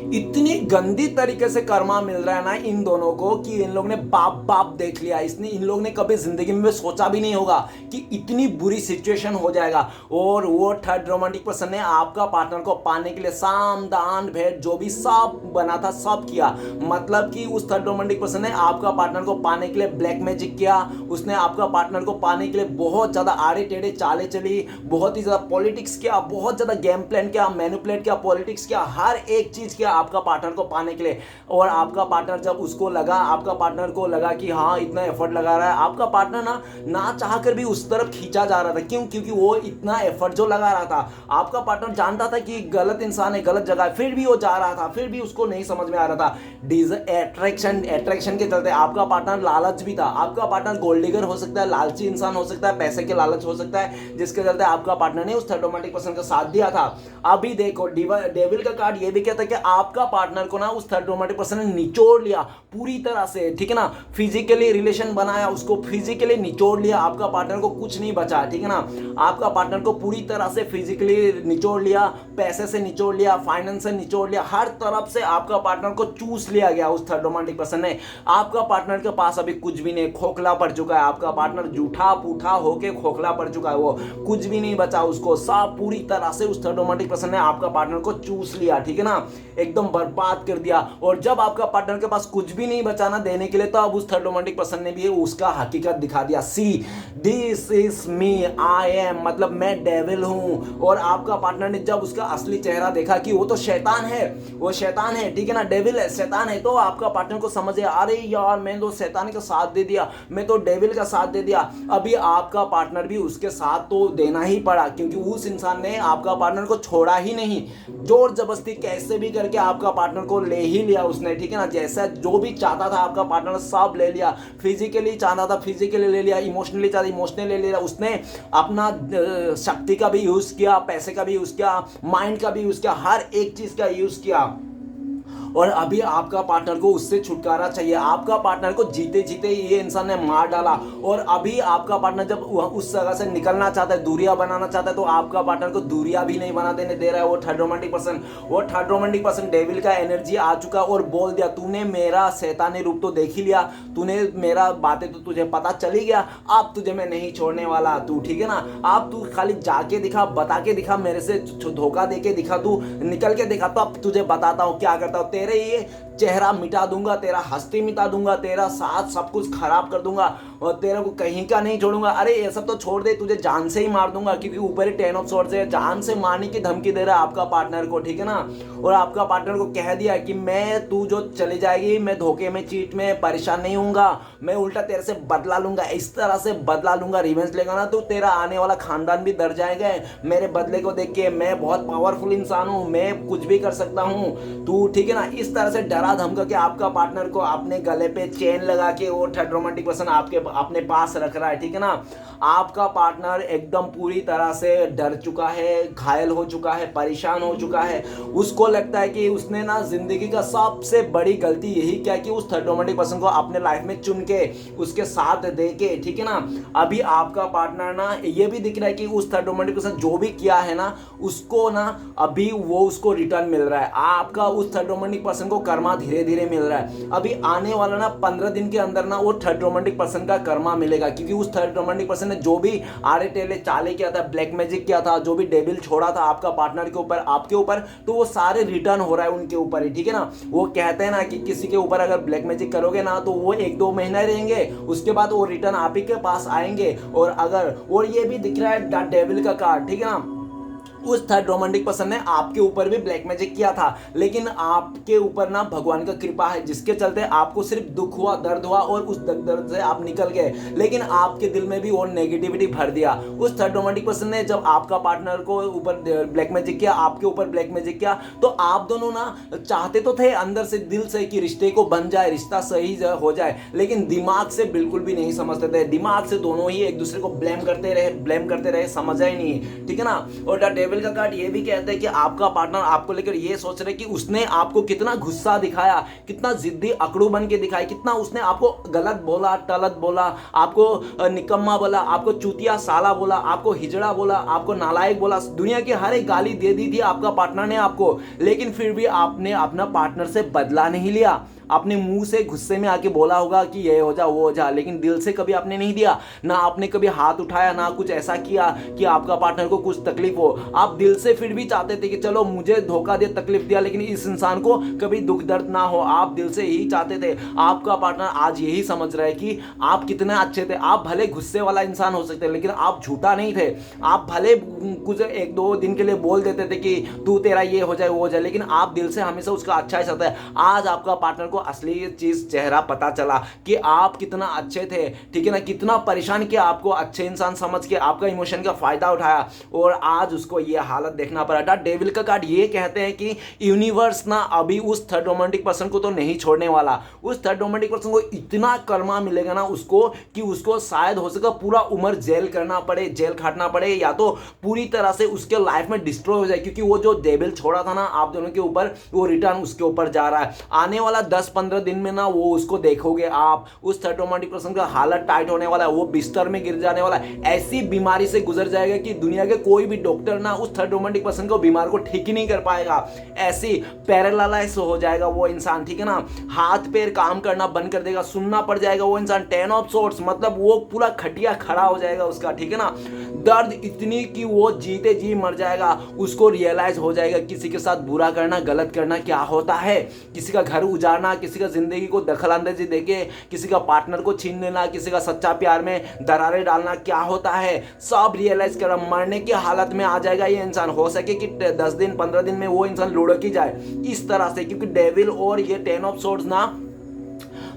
इतनी गंदी तरीके से कर्मा मिल रहा है ना इन दोनों को कि इन लोगों ने बाप बाप देख लिया। इसने इन लोगों ने कभी जिंदगी में सोचा भी नहीं होगा कि इतनी बुरी सिचुएशन हो जाएगा। और वो थर्ड रोमांटिक पर्सन ने आपका पार्टनर को पाने के लिए साम दान भेंट जो भी सब बना था सब किया। मतलब कि उस थर्ड रोमांटिक पर्सन ने आपका पार्टनर को पाने के लिए ब्लैक मैजिक किया, उसने आपका पार्टनर को पाने के लिए बहुत ज्यादा आड़े टेढ़े चाले चली, बहुत ही ज्यादा पॉलिटिक्स किया, बहुत ज्यादा गेम प्लान किया, मैनिपुलेट किया, पॉलिटिक्स किया, हर एक चीज किया आपका पार्टनर को पाने के लिए। और आपका पार्टनर जब उसको लगा, आपका पार्टनर को लगा कि हाँ इतना एफर्ट लगा रहा है, आपका पार्टनर ना चाह कर भी उस तरफ खींचा जा रहा था। क्यों? क्योंकि वो इतना एफर्ट जो लगा रहा था, आपका पार्टनर जानता था कि गलत इंसान है, गलत जगह है, फिर भी वो जा रहा था, फिर भी उसको नहीं समझ में आ रहा था। एट्रैक्शन के चलते आपका पार्टनर लालच भी था। आपका पार्टनर गोल्ड डिगर हो सकता है, लालची इंसान हो सकता है, पैसे के लालच हो सकता है, जिसके चलते आपका पार्टनर ने उस थर्ड रोमांटिक पर्सन का साथ दिया था। अभी देखो डेविल का कार्ड ये भी कहता है कि आपका पार्टनर को ना उस थर्ड रोमांटिक पर्सन ने निचोड़ लिया पूरी तरह से, ठीक है ना, फिजिकली रिलेशन बनाया, उसको फिजिकली निचोड़ लिया, आपका पार्टनर को कुछ नहीं बचा, ठीक है ना, आपका पार्टनर को पूरी तरह से फिजिकली निचोड़ लिया, पैसे से निचोड़ लिया, फाइनेंस से निचोड़ लिया, हर तरफ से आपका पार्टनर को चूस लिया गया उस थर्ड रोमांटिक पर्सन ने। आपका पार्टनर के पास अभी कुछ भी नहीं, खोखला पड़ चुका है, आपका पार्टनर जूठा पूठा होके खोखला पड़ चुका है, वो कुछ भी नहीं बचा उसको, सब पूरी तरह से उस थर्ड रोमांटिक पर्सन ने आपका पार्टनर को चूस लिया, ठीक है ना, एकदम बर्बाद कर दिया। और जब आपका पार्टनर के पास कुछ भी नहीं बचा ना देने के लिए, तो अब उस थर्ड रोमांटिक पर्सन ने भी उसका हकीकत दिखा दिया। See this is me, I am, मतलब मैं डेविल हूं। और आपका पार्टनर ने जब उसका असली चेहरा देखा कि वो तो शैतान है, वो शैतान है, ठीक है ना, डेविल है, शैतान है, तो आपका पार्टनर को समझ आया, अरे यार मैं तो शैतान का साथ दे दिया, मैं तो डेविल का साथ दे दिया। अभी आपका पार्टनर भी उसके साथ तो देना ही पड़ा, क्योंकि उस इंसान ने आपका पार्टनर को छोड़ा ही नहीं, जोर जबरदस्ती कैसे भी करके आपका पार्टनर को ले ही लिया उसने, ठीक है ना, जैसा जो भी चाहता था आपका पार्टनर सब ले लिया, फिजिकली चाहता था फिजिकली ले लिया, इमोशनली चाहता इमोशनली ले लिया, उसने अपना शक्ति का भी यूज किया, पैसे का भी यूज किया, माइंड का भी यूज किया, हर एक चीज का यूज किया। और अभी आपका पार्टनर को उससे छुटकारा चाहिए। आपका पार्टनर को जीते जीते ये इंसान ने मार डाला। और अभी आपका पार्टनर जब उस जगह से निकलना चाहता है, दूरियां बनाना चाहता है, तो आपका पार्टनर को दूरियां भी नहीं बना देने दे रहा है वो थर्ड रोमांटिक पर्सन। वो थर्ड रोमांटिक पर्सन डेविल का एनर्जी आ चुका और बोल दिया, तूने मेरा शैतानी रूप तो देख ही लिया, तूने मेरा बातें तो तुझे पता चली गया, अब तुझे मैं नहीं छोड़ने वाला, तू ठीक है ना, अब तू खाली जाके दिखा, बता के दिखा, मेरे से धोखा दे के दिखा, तू निकल के दिखा, तो अब तुझे बताता हूँ क्या करता हूँ, तेरे ये चेहरा मिटा दूंगा, तेरा हस्ती मिटा दूंगा, तेरा साथ सब कुछ खराब कर दूंगा। और तेरे को कहीं का नहीं छोड़ूंगा। अरे ये सब तो छोड़ दे, तुझे जान से ही मार दूंगा, क्योंकि ऊपर ही 10 ऑफ स्वॉर्ड्स है, जान से मारने की धमकी दे रहा है आपका पार्टनर को, ठीक है ना। और आपका पार्टनर को कह दिया कि मैं, तू जो चली जाएगी मैं धोखे में चीट में परेशान नहीं हूंगा, मैं उल्टा तेरे से बदला लूंगा, इस तरह से बदला लूंगा, रिवेंज लेगा ना तो तेरा आने वाला खानदान भी डर जाएगा मेरे बदले को देख के। मैं बहुत पावरफुल इंसान हूं, मैं कुछ भी कर सकता हूं, तू, ठीक है ना। इस तरह से डरा धमका के आपका पार्टनर को अपने गले पे चेन लगा के वो थर्ड रोमांटिक पर्सन आपके अपने पास रख रहा है, ठीक है ना। आपका पार्टनर एकदम पूरी तरह से डर चुका है, घायल हो चुका है, परेशान हो चुका है। उसको लगता है कि उसने ना जिंदगी का सबसे बड़ी गलती यही क्या कि उस थर्ड रोमांटिक पर्सन को अपने लाइफ में चुन के उसके साथ दे के, ठीक है ना। अभी आपका पार्टनर ना ये भी दिख रहा है कि उस थर्ड रोमांटिक पर्सन जो भी किया है ना उसको ना अभी वो उसको रिटर्न मिल रहा है। आपका उस थर्ड रोमांटिक पर्सन को कर्मा धीरे धीरे मिल रहा है। अभी आने वाला ना 15 दिन के अंदर ना वो थर्ड रोमांटिक पर्सन का कर्मा मिलेगा, क्योंकि उस थर्ड रोमांटिक पर्सन ने जो भी आड़े टेढ़े चाले किया था, ब्लैक मैजिक किया था, जो भी डेविल छोड़ा था आपका पार्टनर के ऊपर, आपके ऊपर, तो वो सारे रिटर्न हो रहा है उनके ऊपर ही, ठीक है ना। वो कहते हैं ना कि किसी के ऊपर अगर ब्लैक मैजिक करोगे ना तो वो 1-2 महीना रहेंगे, उसके बाद वो रिटर्न आप ही के पास आएंगे। और ये भी दिख रहा है द डेविल का कार्ड, ठीक है ना। उस थर्ड रोमांटिक पर्सन ने आपके ऊपर भी ब्लैक मैजिक किया था, लेकिन आपके ऊपर ना भगवान का कृपा है, जिसके चलते आपको सिर्फ दुख हुआ, दर्द हुआ और उस दर्द से आप निकल गए, लेकिन आपके दिल में भी और नेगेटिविटी भर दिया। उस थर्ड रोमांटिक पर्सन ने जब आपका पार्टनर को ऊपर ब्लैक मैजिक किया, आपके ऊपर ब्लैक मैजिक किया, तो आप दोनों ना चाहते तो थे अंदर से, दिल से, कि रिश्ते को बन जाए, रिश्ता सही हो जाए, लेकिन दिमाग से बिल्कुल भी नहीं समझते थे। दिमाग से दोनों ही एक दूसरे को ब्लेम करते रहे, समझा ही नहीं, ठीक है ना। और डेविल का कार्ड ये भी कहता है कि आपका पार्टनर आपको लेकर ये सोच रहे कि उसने आपको कितना गुस्सा दिखाया, कितना जिद्दी अकड़ू बन के दिखाया, कितना उसने आपको गलत बोला, टलत बोला, आपको निकम्मा बोला, आपको चूतिया साला बोला, आपको हिजड़ा बोला, आपको नालायक बोला, दुनिया की हर एक गाली दे दी थी आपका पार्टनर ने आपको, लेकिन फिर भी आपने अपना पार्टनर से बदला नहीं लिया। अपने मुंह से गुस्से में आके बोला होगा कि ये हो जा वो हो जा, लेकिन दिल से कभी आपने नहीं दिया, ना आपने कभी हाथ उठाया, ना कुछ ऐसा किया कि आपका पार्टनर को कुछ तकलीफ हो। आप दिल से फिर भी चाहते थे कि चलो मुझे धोखा दिया, तकलीफ दिया, लेकिन इस इंसान को कभी दुख दर्द ना हो, आप दिल से यही चाहते थे। आपका पार्टनर आज यही समझ रहा है कि आप कितने अच्छे थे। आप भले गुस्से वाला इंसान हो सकते, लेकिन आप झूठा नहीं थे। आप भले कुछ 1-2 दिन के लिए बोल देते थे कि तू तेरा ये हो जाए वो हो जाए, लेकिन आप दिल से हमेशा उसका अच्छा ही चाहते हैं। आज आपका पार्टनर को असली चीज, चेहरा पता चला कि आप कितना अच्छे थे, ठीक है ना, कितना परेशान किया आपको, अच्छे इंसान समझ के आपका इमोशन का फायदा उठाया, और आज उसको ये हालत देखना पड़ा था। डेविल का कार्ड ये कहते हैं कि यूनिवर्स ना अभी उस थर्ड रोमांटिक पर्सन को तो नहीं छोड़ने वाला। उस थर्ड रोमांटिक पर्सन को इतना कर्मा मिलेगा ना उसको कि उसको शायद हो सके पूरा उम्र जेल करना पड़े, जेल खाटना पड़े, या तो पूरी तरह से उसके लाइफ में डिस्ट्रॉय हो जाए, क्योंकि वो जो डेविल छोड़ा था ना आप दोनों के ऊपर, वो रिटर्न उसके ऊपर जा रहा है। आने वाला 10-15 दिन में ना वो उसको देखोगे आप, उस थर्ड रोमांटिक पर्सन का हालत टाइट होने वाला है, वो बिस्तर में गिर जाने वाला है, ऐसी बीमारी से गुजर जाएगा कि दुनिया के कोई भी डॉक्टर ना उस थर्ड रोमांटिक पर्सन को बीमार को ठीक ही नहीं कर पाएगा। ऐसी पैरालाइज हो जाएगा वो इंसान, ठीक है ना, हाथ पैर काम करना बंद कर देगा, सुनना पड़ जाएगा वो इंसान। 10 ऑफ स्वॉर्ड्स मतलब वो पूरा खटिया खड़ा हो जाएगा उसका, ठीक है ना। दर्द इतनी कि वो जीते जी मर जाएगा। उसको रियलाइज हो जाएगा किसी के साथ बुरा करना, गलत करना क्या होता है, किसी का घर उजाड़ना, किसी का जिंदगी को दखल अंदाजी देके किसी का पार्टनर को छीन लेना, किसी का सच्चा प्यार में दरारें डालना क्या होता है, सब रियलाइज कर मरने की हालत में आ जाएगा ये इंसान। हो सके कि 10 दिन 15 दिन में वो इंसान लुढ़क ही जाए इस तरह से, क्योंकि डेविल और ये 10 ऑफ स्वॉर्ड्स ना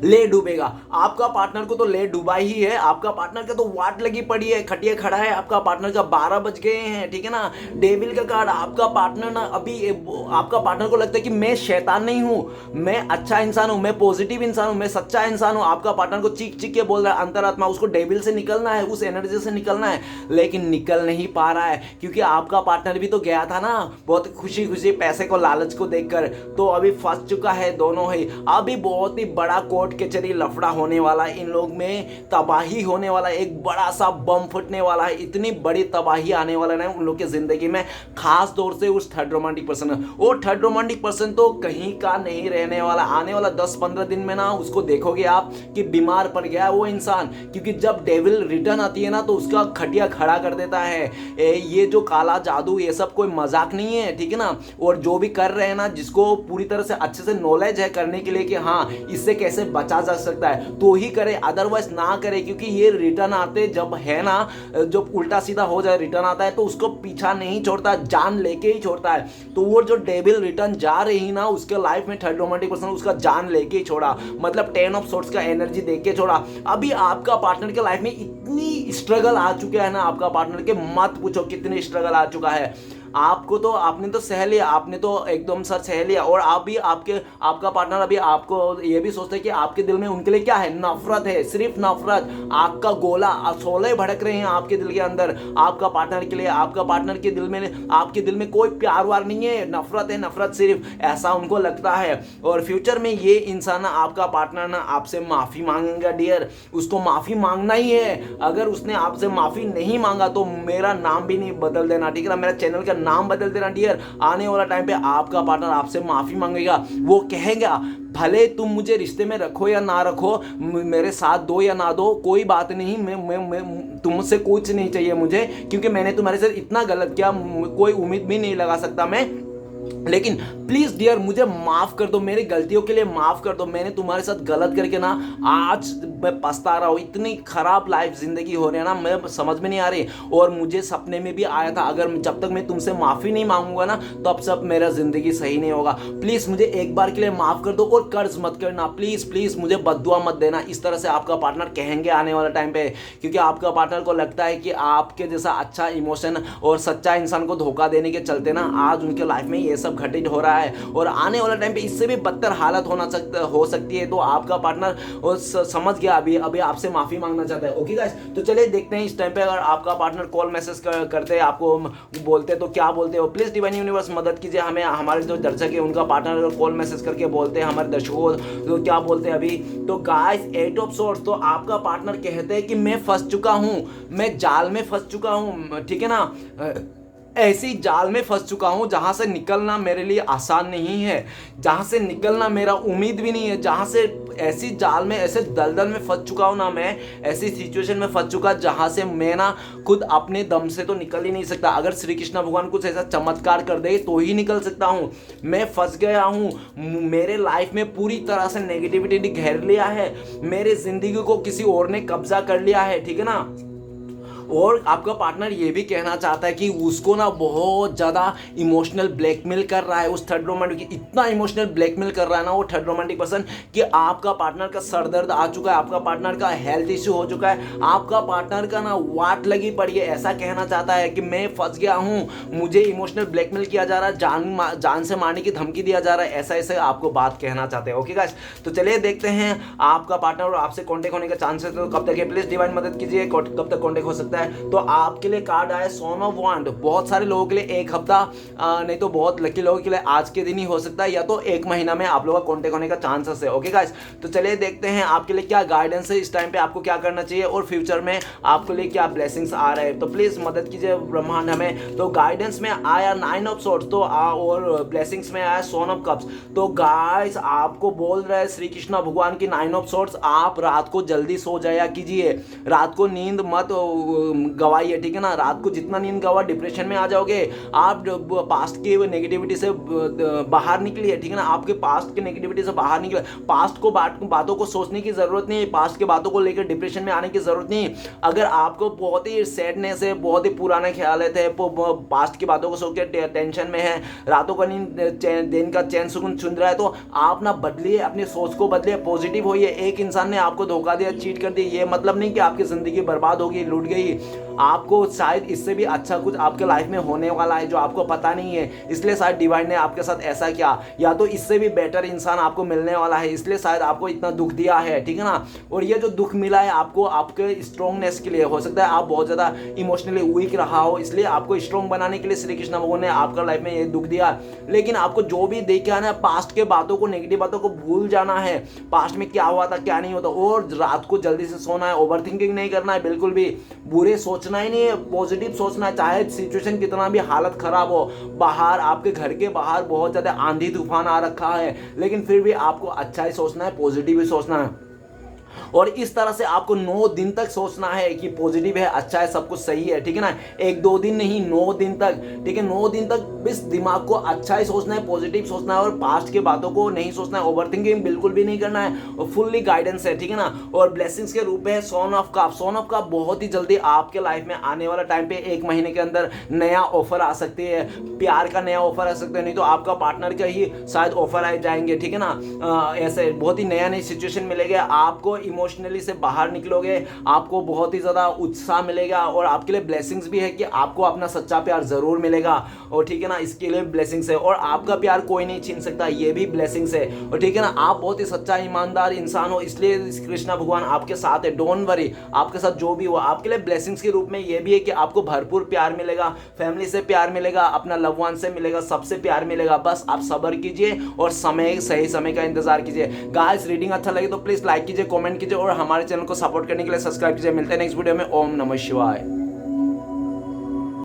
ले डूबेगा। आपका पार्टनर को तो ले डूबा ही है, आपका पार्टनर का तो वाट लगी पड़ी है, खटिया खड़ा है आपका पार्टनर का, 12 बज गए हैं, ठीक है ना। डेविल का कार्ड, आपका पार्टनर ना अभी, आपका पार्टनर को लगता है कि मैं शैतान नहीं हूं, मैं अच्छा इंसान हूं, मैं पॉजिटिव इंसान हूं, मैं सच्चा इंसान हूं। आपका पार्टनर को चीख चीख के बोल रहा है अंतरात्मा, उसको डेविल से निकलना है, उस एनर्जी से निकलना है, लेकिन निकल नहीं पा रहा है, क्योंकि आपका पार्टनर भी तो गया था ना बहुत खुशी खुशी पैसे को, लालच को देखकर, तो अभी फंस चुका है दोनों ही। अभी बहुत ही बड़ा कोर्ट कचहरी लफड़ा होने वाला है, इन लोग में तबाही होने वाला है, एक बड़ा सा बम फूटने वाला है, इतनी बड़ी तबाही आने वाला है उन लोग की जिंदगी में, खास तौर से उस थर्ड रोमांटिक पर्सन। और थर्ड रोमांटिक पर्सन तो कहीं का नहीं रहने वाला। आने वाला 10-15 दिन में ना उसको देखोगे आप कि बीमार पड़ गया है वो इंसान, क्योंकि जब डेविल रिटर्न आती है ना तो उसका खटिया खड़ा कर देता है। ये जो काला जादू ये सब कोई मजाक नहीं है, ठीक है ना। और जो भी कर रहे हैं ना, जिसको पूरी तरह से अच्छे से नॉलेज है करने के लिए कि हाँ इससे कैसे बचा जा सकता है तो ही करे, अदरवाइज ना करे। क्योंकि ये रिटर्न आते जब है ना, जब उल्टा सीधा हो जाए रिटर्न आता है तो उसको पीछा नहीं छोड़ता, जान लेके ही छोड़ता है। तो वो जो डेविल रिटर्न जा रही ना उसके लाइफ में थर्ड रोमांटिक पर्सन उसका जान लेके ही छोड़ा, मतलब 10 ऑफ सोर्ट्स का एनर्जी देके के छोड़ा। अभी आपका पार्टनर के लाइफ में इतनी स्ट्रगल आ चुके हैं ना, आपका पार्टनर के मत पूछो कितने स्ट्रगल आ चुका है। आपको तो आपने तो सह लिया, आपने तो एकदम सर सह लिया, और आप भी आपका पार्टनर अभी आपको ये भी सोचते हैं कि आपके दिल में उनके लिए क्या है, नफरत है, सिर्फ नफरत। आग का गोला शोले भड़क रहे हैं आपके दिल के अंदर आपका पार्टनर के लिए। आपका पार्टनर के दिल में, आपके दिल में कोई प्यार वार नहीं है, नफरत है, नफरत सिर्फ, ऐसा उनको लगता है। और फ्यूचर में ये इंसान आपका पार्टनर ना आपसे माफी मांगेगा डियर, उसको माफी मांगना ही है। अगर उसने आपसे माफी नहीं मांगा तो मेरा नाम भी नहीं बदल देना, ठीक है ना, मेरा चैनल का नाम बदल देना डियर। आने वाला टाइम पे आपका पार्टनर आपसे माफी मांगेगा, वो कहेगा भले तुम मुझे रिश्ते में रखो या ना रखो, मेरे साथ दो या ना दो, कोई बात नहीं, मैं तुमसे कुछ नहीं चाहिए मुझे, क्योंकि मैंने तुम्हारे साथ इतना गलत किया, कोई उम्मीद भी नहीं लगा सकता मैं, लेकिन प्लीज डियर मुझे माफ कर दो, मेरी गलतियों के लिए माफ कर दो। मैंने तुम्हारे साथ गलत करके ना आज मैं पछता रहा हूँ, इतनी खराब लाइफ जिंदगी हो रही है ना, मैं समझ में नहीं आ रही। और मुझे सपने में भी आया था, अगर जब तक मैं तुमसे माफी नहीं मांगूंगा ना तो अब सब मेरा जिंदगी सही नहीं होगा। प्लीज मुझे एक बार के लिए माफ कर दो और कर्ज मत करना, प्लीज प्लीज मुझे बद्दुआ मत देना। इस तरह से आपका पार्टनर कहेंगे आने वाला टाइम पे, क्योंकि आपका पार्टनर को लगता है कि आपके जैसा अच्छा इमोशन और सच्चा इंसान को धोखा देने के चलते ना आज उनके लाइफ में ये सब घटित हो रहा है, और आने वाला टाइम पे इससे भी बदतर हालत हो सकती है। तो आपका पार्टनर समझ गया, अभी आपसे माफी मांगना चाहता है। ओके गाइस, तो चलिए देखते हैं इस टाइम पे अगर आपका पार्टनर कॉल मैसेज करते हैं, आपको बोलते तो क्या बोलते हो। प्लीज डिवाइन यूनिवर्स मदद कीजिए हमें, हमारे जो दर्शक है उनका पार्टनर कॉल मैसेज करके बोलते हैं हमारे दर्शकों तो क्या बोलते हैं अभी। तो गाइस 8 ऑफ सोर्ट्स, तो आपका पार्टनर कहते हैं कि मैं फंस चुका हूं, मैं जाल में फंस चुका हूं, ठीक है ना, ऐसी जाल में फंस चुका हूं जहां से निकलना मेरे लिए आसान नहीं है, जहां से निकलना मेरा उम्मीद भी नहीं है, जहां से ऐसी जाल में, ऐसे दलदल में फंस चुका हूं ना, मैं ऐसी सिचुएशन में फंस चुका जहां से मैं ना खुद अपने दम से तो निकल ही नहीं सकता। अगर श्री कृष्ण भगवान कुछ ऐसा चमत्कार कर दे तो ही निकल सकता हूं। मैं फंस गया हूं, मेरे लाइफ में पूरी तरह से नेगेटिविटी ने घेर लिया है, मेरे जिंदगी को किसी और ने कब्जा कर लिया है, ठीक है ना। और आपका पार्टनर ये भी कहना चाहता है कि उसको ना बहुत ज़्यादा इमोशनल ब्लैकमेल कर रहा है, उस थर्ड रोमांटिक, इतना इमोशनल ब्लैकमेल कर रहा है ना वो थर्ड रोमांटिक पर्सन कि आपका पार्टनर का सर दर्द आ चुका है, आपका पार्टनर का हेल्थ इश्यू हो चुका है, आपका पार्टनर का ना वाट लगी पड़ी है। ऐसा कहना चाहता है कि मैं फंस गया हूँ, मुझे इमोशनल ब्लैकमेल किया जा रहा है, जान से मारने की धमकी दिया जा रहा है, ऐसा ऐसा आपको बात कहना चाहते हैं। ओके गाइस, तो चलिए देखते हैं आपका पार्टनर और आपसे कॉन्टेक्ट होने का चांसेस तो कब तक है। प्लीज डिवाइन मदद कीजिए, कब तक कॉन्टेक्ट हो सकता है। तो आपके लिए कार्ड आया सोन ऑफ वांड, बहुत सारे लोगों के लिए एक हफ्ता, नहीं तो बहुत लकी लोगों के लिए आज के दिन ही हो सकता है, या तो एक महीना में आप लोगों का कॉन्टेक्ट होने का चांसेस है। ओके गाइस, तो चलिए देखते हैं आपके लिए क्या गाइडेंस है, इस टाइम पे आपको क्या करना चाहिए और फ्यूचर में आपके लिए क्या ब्लेसिंग्स आ रहे हैं। तो प्लीज मदद कीजिए ब्रह्मांड हमें। तो गाइडेंस में आया 9 ऑफ सोर्ट्स, तो और ब्लेसिंग्स में आया सोन ऑफ कप्स। तो गाइस आपको बोल रहा है श्री कृष्ण भगवान की 9 ऑफ सोर्ट्स, आप रात को जल्दी सो जाया कीजिए, रात को नींद मत गवाइए, ठीक है ना। रात को जितना नींद गवा डिप्रेशन में आ जाओगे आप, पास्ट की नेगेटिविटी से बाहर निकलिए, ठीक है ना। आपके पास्ट की नेगेटिविटी से बाहर निकले, पास्ट को बातों को सोचने की जरूरत नहीं है, पास्ट के बातों को लेकर डिप्रेशन में आने की जरूरत नहीं है। अगर आपको बहुत ही सैडनेस है, बहुत ही पुराने ख्याल है, पास्ट की बातों को सोच के टेंशन में है, रातों का नींद दिन का चैन सुकून चुन रहा है, तो आप ना बदलिए, अपनी सोच को बदलिए, पॉजिटिव होइए। एक इंसान ने आपको धोखा दिया, चीट कर दी, ये मतलब नहीं कि आपकी जिंदगी बर्बाद होगी, लूट गई। आपको शायद इससे भी अच्छा कुछ आपके लाइफ में होने वाला है जो आपको पता नहीं है, इसलिए शायद डिवाइन ने आपके साथ ऐसा किया, या तो इससे भी बेटर इंसान आपको मिलने वाला है, इसलिए शायद आपको इतना दुख दिया है, ठीक है ना। और ये जो दुख मिला है आपको आपके स्ट्रॉन्गनेस के लिए, हो सकता है आप बहुत ज़्यादा इमोशनली वीक रहा हो, इसलिए आपको स्ट्रॉन्ग बनाने के लिए श्री कृष्ण भगवान ने आपका लाइफ में ये दुख दिया। लेकिन आपको जो भी देख के आना है, पास्ट के बातों को, नेगेटिव बातों को भूल जाना है, पास्ट में क्या हुआ था क्या नहीं होता, और रात को जल्दी से सोना है, ओवर थिंकिंग नहीं करना है, बिल्कुल भी बुरे सोचना ही नहीं है, पॉजिटिव सोचना है। चाहे सिचुएशन कितना भी हालत खराब हो, बाहर आपके घर के बाहर बहुत ज़्यादा आंधी तूफान आ रखा है, लेकिन फिर भी आपको अच्छा ही सोचना है, पॉजिटिव ही सोचना है। और इस तरह से आपको 9 दिन तक सोचना है कि पॉजिटिव है, अच्छा है, सब कुछ सही है, ठीक है ना। 1-2 दिन नहीं, 9 दिन तक, ठीक है। 9 दिन तक बस दिमाग को अच्छा ही सोचना है, पॉजिटिव सोचना है और पास्ट के बातों को नहीं सोचना है, ओवरथिंकिंग बिल्कुल भी नहीं करना है और फुल्ली गाइडेंस है, ठीक है ना। और ब्लेसिंग्स के रूप में son of cup, son of cup बहुत ही जल्दी आपके लाइफ में आने वाला टाइम पे 1 महीने के अंदर नया ऑफर आ सकती है, प्यार का नया ऑफर आ सकता है, नहीं तो आपका पार्टनर का ही शायद ऑफर आ जाएंगे, ठीक है ना। ऐसे बहुत ही नया नई सिचुएशन मिलेगा, आपको इमोशनली से बाहर निकलोगे, आपको बहुत ही ज़्यादा उत्साह मिलेगा और आपके लिए ब्लेसिंग्स भी है कि आपको अपना सच्चा प्यार ज़रूर मिलेगा और ठीक है ना, इसके लिए ब्लेसिंग्स है। और आपका प्यार कोई नहीं छीन सकता, ये भी ब्लेसिंग्स है और ठीक है ना। आप बहुत ही सच्चा ईमानदार इंसान हो, इसलिए कृष्णा भगवान आपके साथ है। डोंट वरी, आपके साथ जो भी हुआ आपके लिए ब्लेसिंग्स के रूप में ये भी है कि आपको भरपूर प्यार मिलेगा, फैमिली से प्यार मिलेगा, अपना लव वन से मिलेगा, सबसे प्यार मिलेगा। बस आप सब्र कीजिए और समय, सही समय का इंतजार कीजिए। गाइस, रीडिंग अच्छा लगे तो प्लीज लाइक कीजिए, कमेंट कीजिए और हमारे चैनल को सपोर्ट करने के लिए सब्सक्राइब कीजिए। मिलते हैं नेक्स्ट वीडियो में। ओम नमः शिवाय।